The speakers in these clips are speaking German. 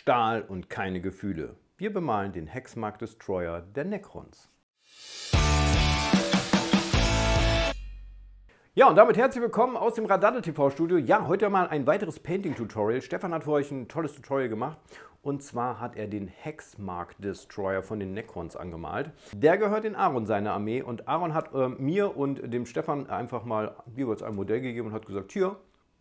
Stahl und keine Gefühle. Wir bemalen den Hexmark Destroyer der Necrons. Ja, und damit herzlich willkommen aus dem Radaddle TV Studio. Ja, heute mal ein weiteres Painting-Tutorial. Stefan hat für euch ein tolles Tutorial gemacht. Und zwar hat er den Hexmark Destroyer von den Necrons angemalt. Der gehört in Aaron, seine Armee. Und Aaron hat mir und dem Stefan einfach mal jeweils ein Modell gegeben und hat gesagt, hier,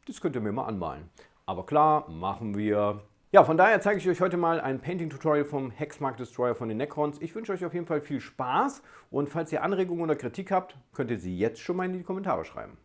das könnt ihr mir mal anmalen. Aber klar, machen wir. Ja, von daher zeige ich euch heute mal ein Painting-Tutorial vom Hexmark Destroyer von den Necrons. Ich wünsche euch auf jeden Fall viel Spaß und falls ihr Anregungen oder Kritik habt, könnt ihr sie jetzt schon mal in die Kommentare schreiben.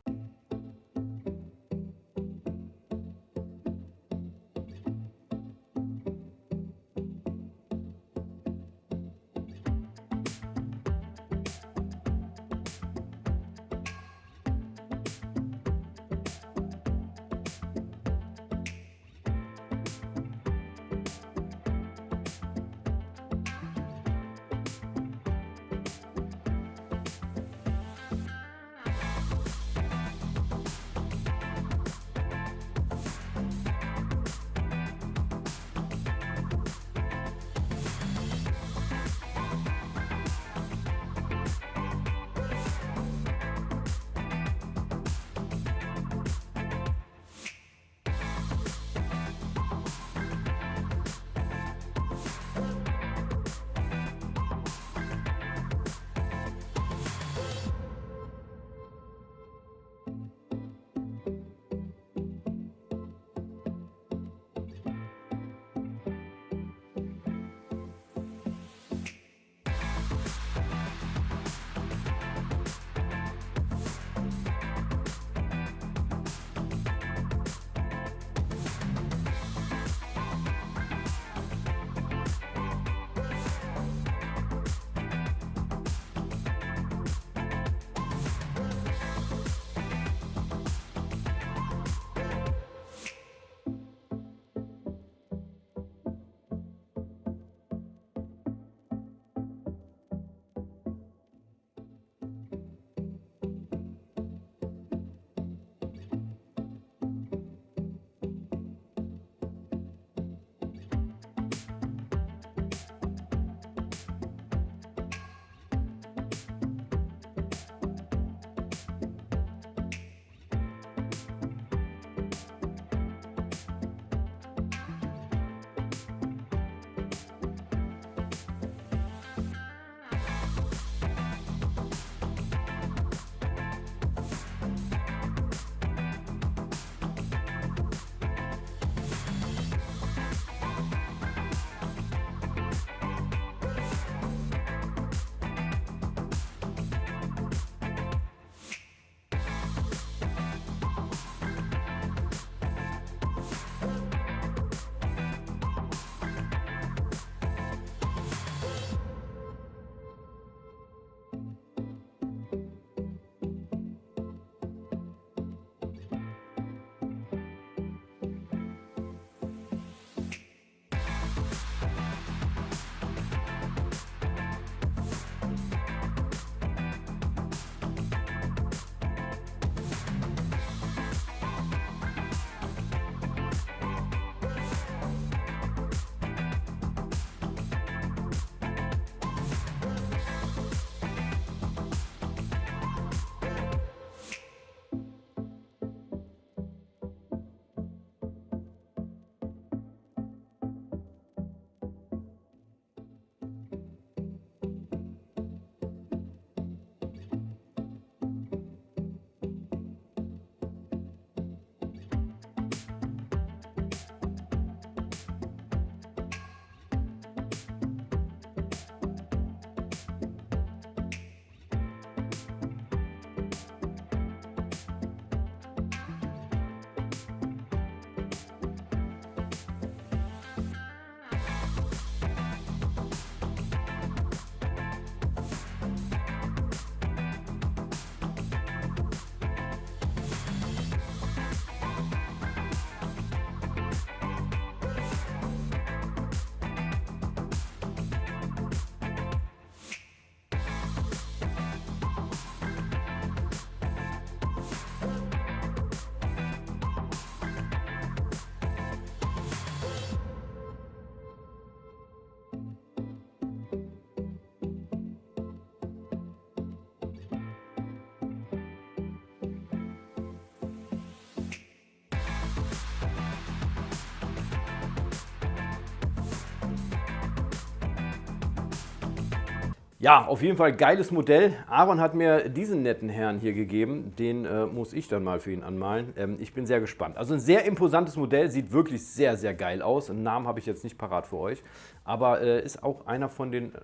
Ja, auf jeden Fall geiles Modell. Aaron hat mir diesen netten Herrn hier gegeben. Den muss ich dann mal für ihn anmalen. Ich bin sehr gespannt. Also ein sehr imposantes Modell, sieht wirklich sehr, sehr geil aus. Einen Namen habe ich jetzt nicht parat für euch. Aber ist auch einer von den,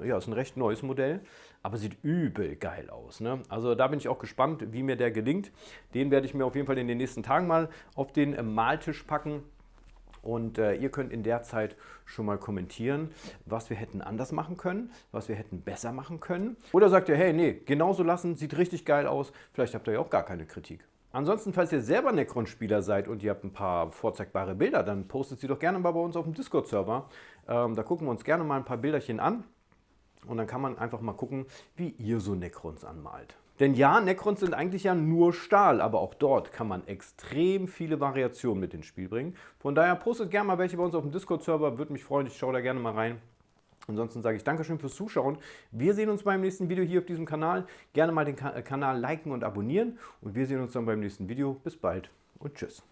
ja, ist ein recht neues Modell. Aber sieht übel geil aus. Ne? Also da bin ich auch gespannt, wie mir der gelingt. Den werde ich mir auf jeden Fall in den nächsten Tagen mal auf den Maltisch packen. Und ihr könnt in der Zeit schon mal kommentieren, was wir hätten anders machen können, was wir hätten besser machen können. Oder sagt ihr, hey, nee, genauso lassen, sieht richtig geil aus. Vielleicht habt ihr ja auch gar keine Kritik. Ansonsten, falls ihr selber Necron-Spieler seid und ihr habt ein paar vorzeigbare Bilder, dann postet sie doch gerne mal bei uns auf dem Discord-Server. Da gucken wir uns gerne mal ein paar Bilderchen an. Und dann kann man einfach mal gucken, wie ihr so Necrons anmalt. Denn ja, Necrons sind eigentlich ja nur Stahl, aber auch dort kann man extrem viele Variationen mit ins Spiel bringen. Von daher postet gerne mal welche bei uns auf dem Discord-Server, würde mich freuen, ich schaue da gerne mal rein. Ansonsten sage ich Dankeschön fürs Zuschauen. Wir sehen uns beim nächsten Video hier auf diesem Kanal. Gerne mal den Kanal liken und abonnieren und wir sehen uns dann beim nächsten Video. Bis bald und tschüss.